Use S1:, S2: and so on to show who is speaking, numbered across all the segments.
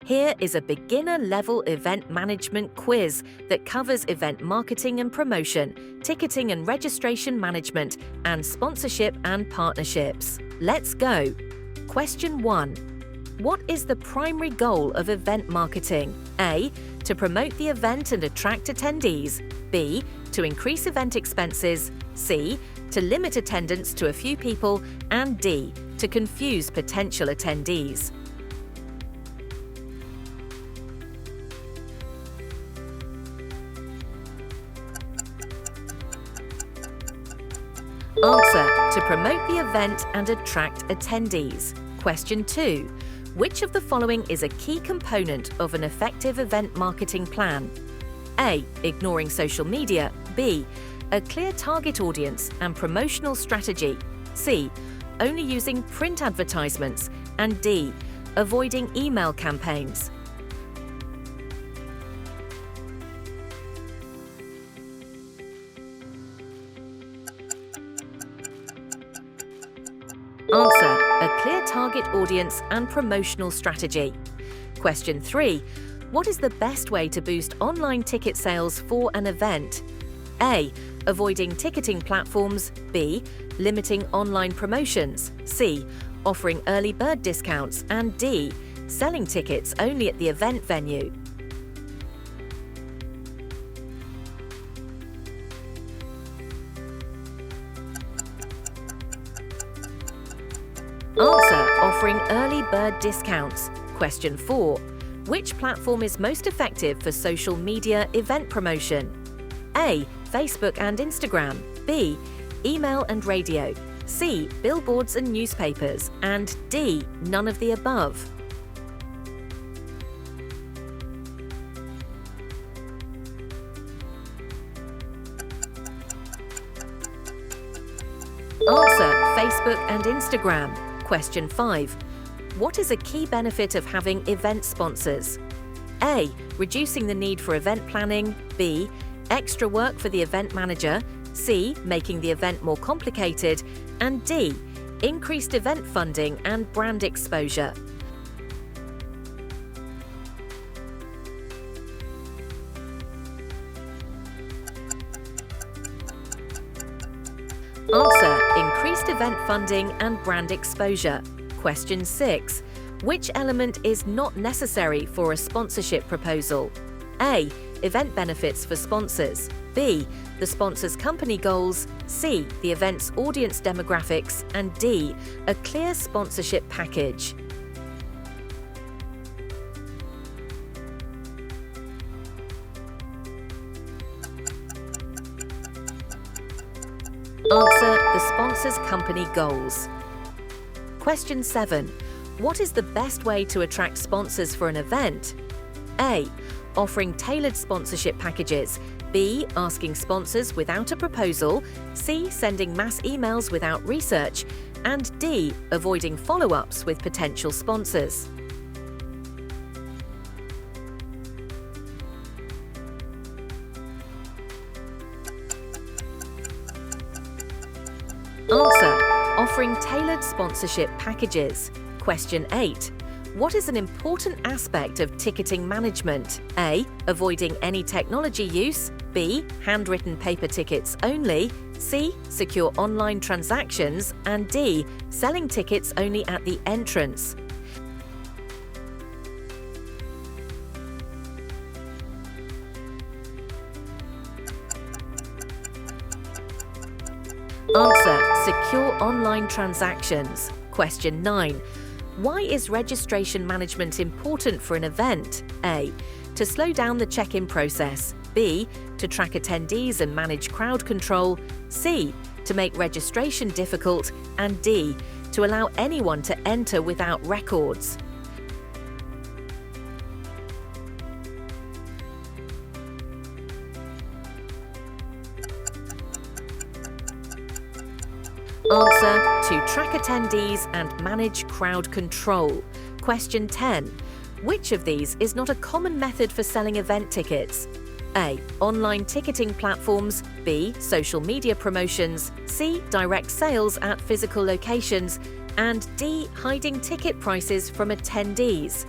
S1: Here is a beginner-level event management quiz that covers event marketing and promotion, ticketing and registration management, and sponsorship and partnerships. Let's go! Question 1. What is the primary goal of event marketing? A. To promote the event and attract attendees. B. To increase event expenses. C. To limit attendance to a few people. And D. To confuse potential attendees. Answer: to promote the event and attract attendees. Question 2. Which of the following is a key component of an effective event marketing plan? A. Ignoring social media. B. A clear target audience and promotional strategy. C. Only using print advertisements. And D. Avoiding email campaigns. Answer: a clear target audience and promotional strategy. Question 3. What is the best way to boost online ticket sales for an event? A. Avoiding ticketing platforms. B. Limiting online promotions. C. Offering early bird discounts. And D. Selling tickets only at the event venue. Answer: offering early bird discounts. Question 4. Which platform is most effective for social media event promotion? A. Facebook and Instagram. B. Email and radio. C. Billboards and newspapers. And D. None of the above. Answer: Facebook and Instagram. Question 5. What is a key benefit of having event sponsors? A. Reducing the need for event planning. B. Extra work for the event manager. C. Making the event more complicated. And D. Increased event funding and brand exposure. Answer: increased event funding and brand exposure. Question 6. Which element is not necessary for a sponsorship proposal? A. Event benefits for sponsors. B. The sponsor's company goals. C. The event's audience demographics. And D. A clear sponsorship package. Answer: the sponsor's company goals. Question 7. What is the best way to attract sponsors for an event? A. Offering tailored sponsorship packages. B. Asking sponsors without a proposal. C. Sending mass emails without research. And D. Avoiding follow-ups with potential sponsors. Answer: offering tailored sponsorship packages. Question 8. What is an important aspect of ticketing management? A. Avoiding any technology use. B. Handwritten paper tickets only. C. Secure online transactions. And D. Selling tickets only at the entrance. Answer: secure online transactions. Question 9. Why is registration management important for an event? A. To slow down the check-in process. B. To track attendees and manage crowd control. C. To make registration difficult. And D. To allow anyone to enter without records. Answer: to track attendees and manage crowd control. Question 10. Which of these is not a common method for selling event tickets? A. Online ticketing platforms. B. Social media promotions. C. Direct sales at physical locations. And D. Hiding ticket prices from attendees.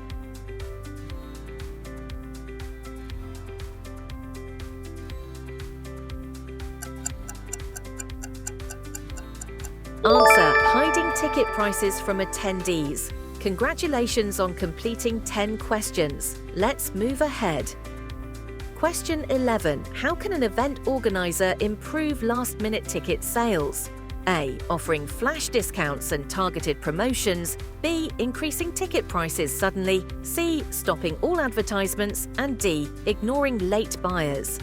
S1: ticket prices from attendees. Congratulations on completing 10 questions. Let's move ahead. Question 11. How can an event organizer improve last-minute ticket sales? A. Offering flash discounts and targeted promotions. B. Increasing ticket prices suddenly. C. Stopping all advertisements. And D. Ignoring late buyers.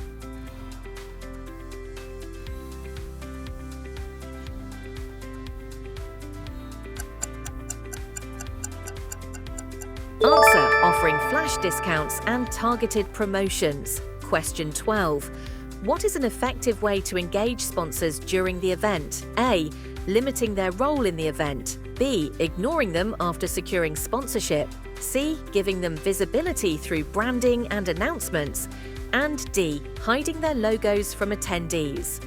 S1: Answer. Offering flash discounts and targeted promotions. Question 12. What is an effective way to engage sponsors during the event? A. Limiting their role in the event. B. Ignoring them after securing sponsorship. C. Giving them visibility through branding and announcements. And D. Hiding their logos from attendees.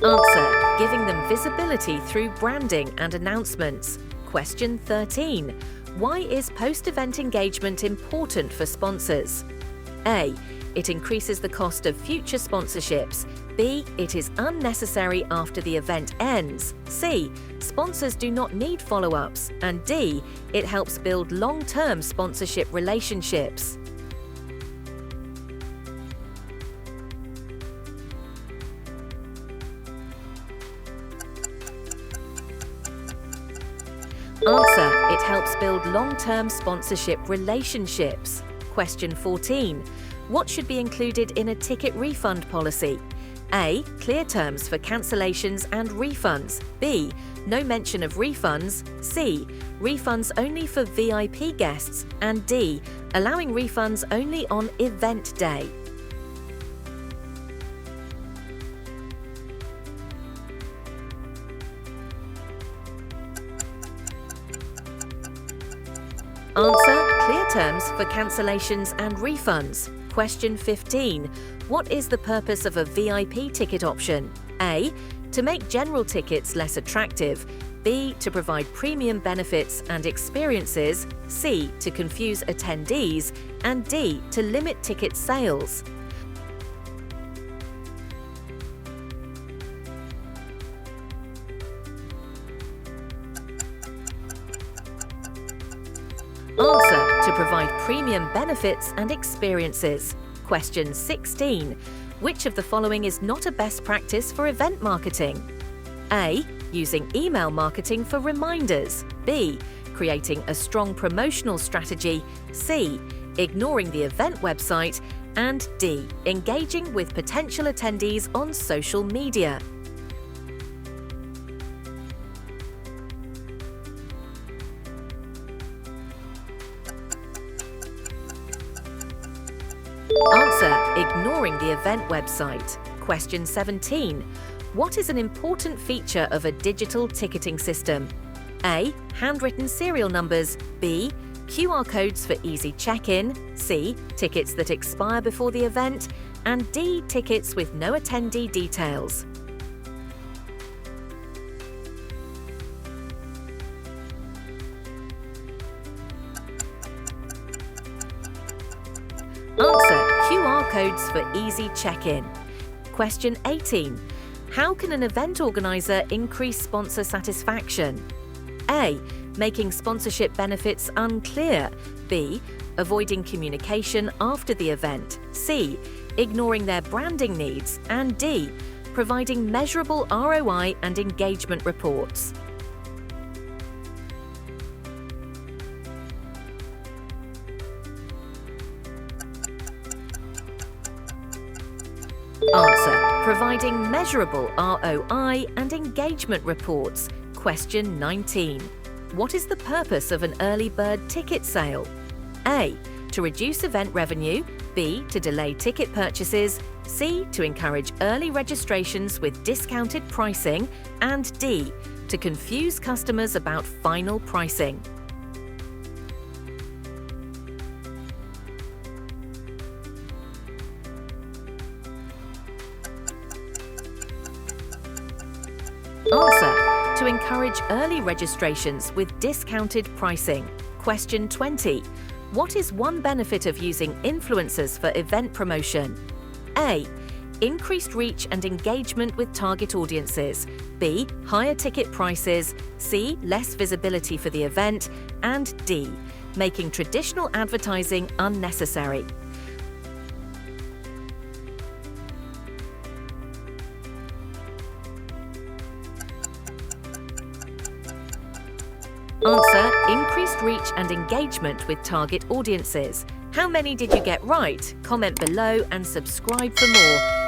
S1: Answer. Giving them visibility through branding and announcements. Question 13. Why is post-event engagement important for sponsors? A. It increases the cost of future sponsorships. B. It is unnecessary after the event ends. C. Sponsors do not need follow-ups. And D. It helps build long-term sponsorship relationships. Answer. It helps build long-term sponsorship relationships. Question 14. What should be included in a ticket refund policy? A. Clear terms for cancellations and refunds. B. No mention of refunds. C. Refunds only for VIP guests. And D. Allowing refunds only on event day. Answer. Clear terms for cancellations and refunds. Question 15. What is the purpose of a VIP ticket option? A. To make general tickets less attractive. B. To provide premium benefits and experiences. C. To confuse attendees. And D. To limit ticket sales. Answer. To provide premium benefits and experiences. Question 16. Which of the following is not a best practice for event marketing? A. Using email marketing for reminders. B. Creating a strong promotional strategy. C. Ignoring the event website. And D. Engaging with potential attendees on social media. Answer. Ignoring the event website. Question 17. What is an important feature of a digital ticketing system? A. Handwritten serial numbers. B. QR codes for easy check-in. C. Tickets that expire before the event. And D. Tickets with no attendee details. Answer. QR codes for easy check-in. Question 18. How can an event organizer increase sponsor satisfaction? A. Making sponsorship benefits unclear. B. Avoiding communication after the event. C. Ignoring their branding needs. And D. Providing measurable ROI and engagement reports. Answer. Providing measurable ROI and engagement reports. Question 19. What is the purpose of an early bird ticket sale? A. To reduce event revenue. B. To delay ticket purchases. C. To encourage early registrations with discounted pricing. And D. To confuse customers about final pricing. Answer. To encourage early registrations with discounted pricing. Question 20. What is one benefit of using influencers for event promotion? A. Increased reach and engagement with target audiences. B. Higher ticket prices. C. Less visibility for the event. And D. Making traditional advertising unnecessary. Answer: increased reach and engagement with target audiences. How many did you get right? Comment below and subscribe for more.